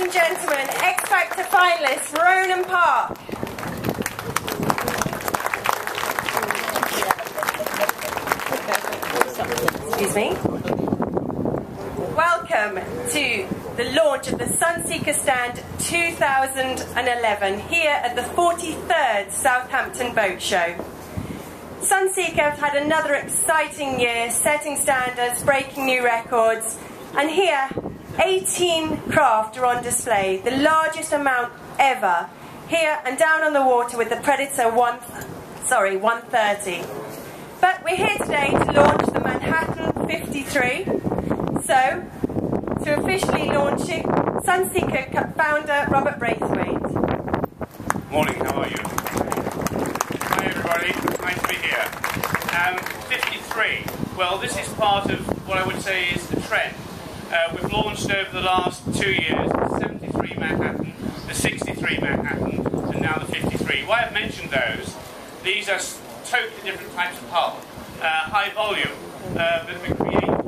and gentlemen, X Factor finalist Ronan Park. Excuse me. Welcome to the launch of the Sunseeker Stand 2011 here at the 43rd Southampton Boat Show. Sunseeker have had another exciting year, setting standards, breaking new records, and here 18 craft are on display, the largest amount ever, here and down on the water with the Predator 130. But we're here today to launch the Manhattan 53. So, to officially launch it, Sunseeker founder Robert Braithwaite. Morning, how are you? Hi everybody, nice to be here. 53, well this is part of what I would say is the trend. We've launched over the last 2 years the 73 Manhattan, the 63 Manhattan, and now the 53. Why I've mentioned those, these are totally different types of hull. High volume, but we're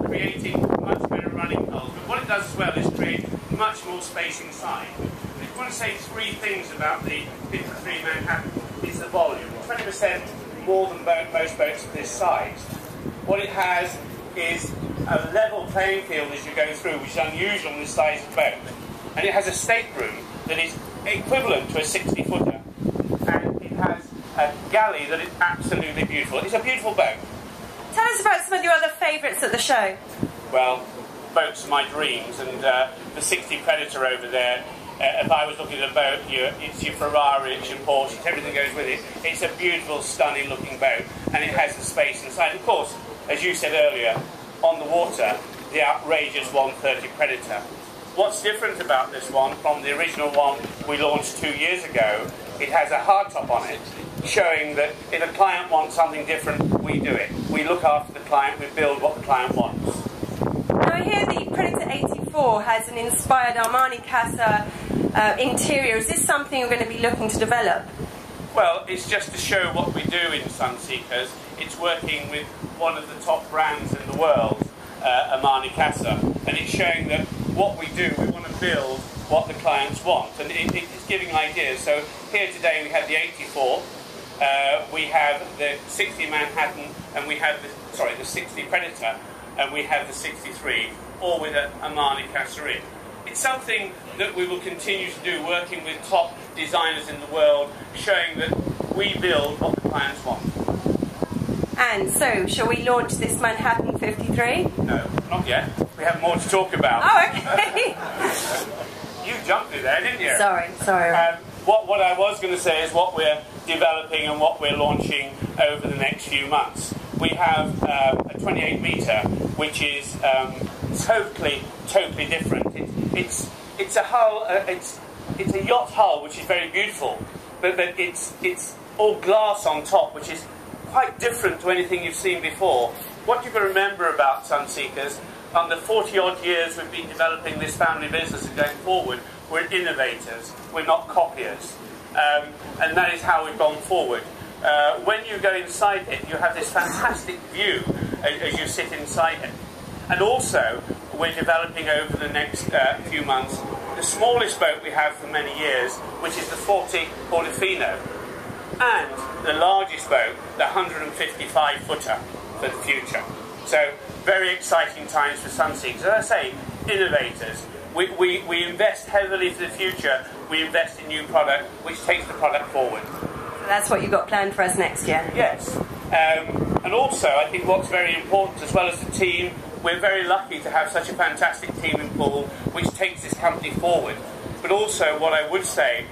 creating much better running hulls. But what it does as well is create much more space inside. If you want to say three things about the 53 Manhattan, it's the volume. 20% more than most boats of this size. What it has is a level playing field as you go through, which is unusual in this size of boat. And it has a stateroom that is equivalent to a 60-footer. And it has a galley that is absolutely beautiful. It's a beautiful boat. Tell us about some of your other favourites at the show. Well, boats are my dreams, and the 60 Predator over there, if I was looking at a boat, it's your Ferrari, it's your Porsche, it's everything that goes with it. It's a beautiful, stunning looking boat, and it has the space inside. Of course, as you said earlier, on the water, the outrageous 130 Predator. What's different about this one from the original one we launched 2 years ago, it has a hardtop on it, showing that if a client wants something different, we do it. We look after the client, we build what the client wants. Now I hear the Predator 84 has an inspired Armani Casa interior. Is this something you're going to be looking to develop? Well, it's just to show what we do in Sunseekers. It's working with one of the top brands in the world, Armani Casa, and it's showing that what we do, we want to build what the clients want, and it's giving ideas. So here today we have the 84, we have the 60 Manhattan, and we have the 60 Predator, and we have the 63, all with an Armani Casa in. It's something that we will continue to do, working with top designers in the world, showing that we build what the clients want. And so, shall we launch this Manhattan 53? No, not yet. We have more to talk about. Oh, okay. You jumped in there, didn't you? Sorry. What I was going to say is what we're developing and what we're launching over the next few months. We have a 28 metre, which is totally different. It's a hull. It's a yacht hull, which is very beautiful, but it's all glass on top, which is quite different to anything you've seen before. What you can remember about Sunseekers, on the 40-odd years we've been developing this family business and going forward, we're innovators, we're not copiers. And that is how we've gone forward. When you go inside it, you have this fantastic view as you sit inside it. And also, we're developing over the next few months the smallest boat we have for many years, which is the 40 Portofino, and the largest boat, the 155-footer, for the future. So, very exciting times for Sunseekers. As I say, innovators. We invest heavily for the future. We invest in new product, which takes the product forward. So that's what you've got planned for us next year? Yes. And also, I think what's very important, as well as the team, we're very lucky to have such a fantastic team in Poole, which takes this company forward. But also, what I would say,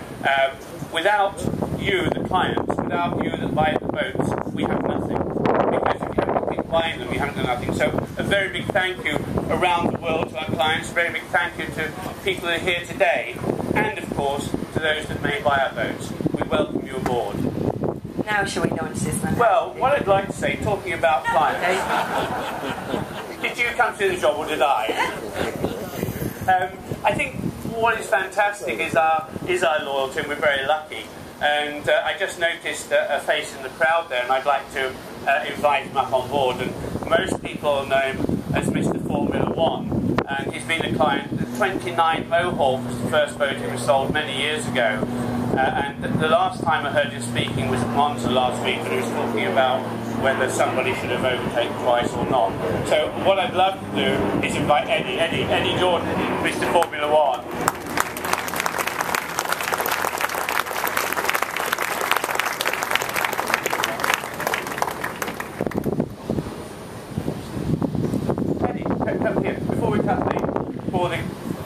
without you, the clients, without you that buy the boats, we have nothing. Because if you haven't been buying them, you haven't done nothing. So a very big thank you around the world to our clients, a very big thank you to people that are here today, and of course to those that may buy our boats. We welcome you aboard. Now shall we launch this one? Well, what I'd like to say, talking about clients, did you come to do the job or did I? I think what is fantastic is our loyalty, and we're very lucky. And I just noticed a face in the crowd there, and I'd like to invite him up on board. And most people know him as Mr. Formula One, and he's been a client. The 29 Mohawk was the first boat he was sold many years ago. And the last time I heard him speaking was at Monza last week, when he was talking about whether somebody should have overtaken twice or not. So what I'd love to do is invite Eddie Jordan, Mr. Formula One. Eddie, come here, before we cut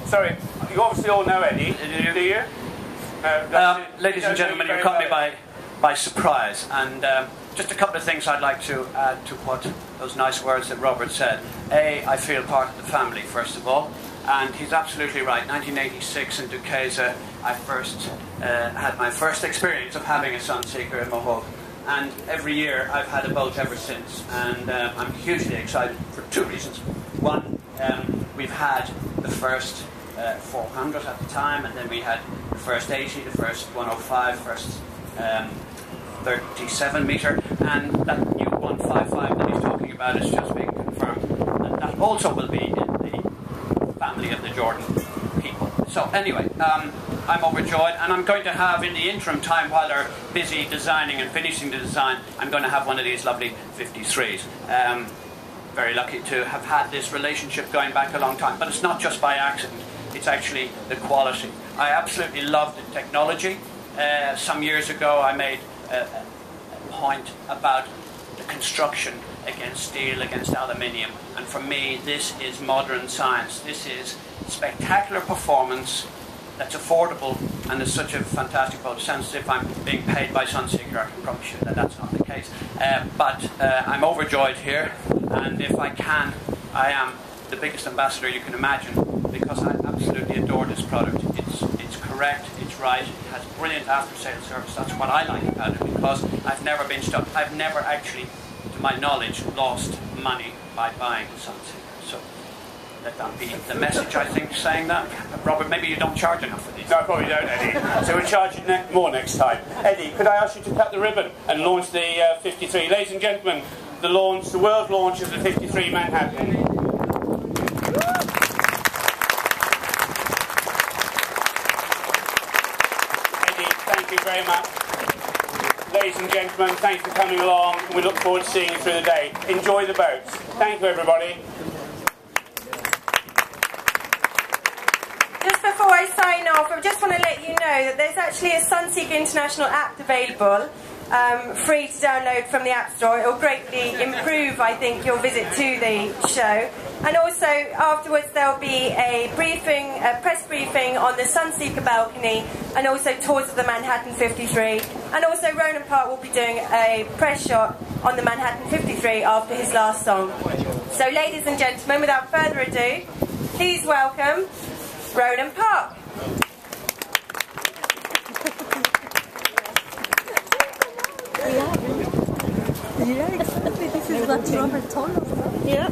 sorry, you obviously all know Eddie, do you? Ladies and gentlemen, you caught me by surprise, and just a couple of things I'd like to add to what those nice words that Robert said. I feel part of the family, first of all, and he's absolutely right. 1986 in Duquesa, I first had my first experience of having a Sunseeker in Mohawk, and every year I've had a boat ever since, and I'm hugely excited for two reasons. One, we've had the first 400 at the time, and then we had the first 80, the first 105, first 37 metre, and that new 155 that he's talking about is just being confirmed. And that also will be in the family of the Jordan people. So anyway, I'm overjoyed, and I'm going to have, in the interim time while they're busy designing and finishing the design, I'm going to have one of these lovely 53s. Very lucky to have had this relationship going back a long time, but it's not just by accident. It's actually the quality. I absolutely love the technology. Some years ago I made a point about the construction against steel, against aluminium, and for me this is modern science. This is spectacular performance that's affordable, and is such a fantastic boat. It sounds as if I'm being paid by Sunseeker. I can promise you that that's not the case. But I'm overjoyed here, and if I can, I am the biggest ambassador you can imagine, because I absolutely adore this product. It's correct, it's right, it has brilliant after-sales service. That's what I like about it, because I've never been stuck. I've never actually, to my knowledge, lost money by buying a Sunseeker. So let that be the message, I think, saying that. Robert, maybe you don't charge enough for these. No, I probably don't, Eddie. So we'll charge you more next time. Eddie, could I ask you to cut the ribbon and launch the 53? Ladies and gentlemen, the world launch of the 53 Manhattan. Thank you very much. Ladies and gentlemen, thanks for coming along. We look forward to seeing you through the day. Enjoy the boats. Thank you, everybody. Just before I sign off, I just want to let you know that there's actually a Sunseeker International app available, free to download from the App Store. It will greatly improve, I think, your visit to the show. And also, afterwards, there'll be a press briefing on the Sunseeker balcony, and also tours of the Manhattan 53. And also, Ronan Park will be doing a press shot on the Manhattan 53 after his last song. So, ladies and gentlemen, without further ado, please welcome Ronan Park. Yeah, exactly. This is what Robert told us. Yeah.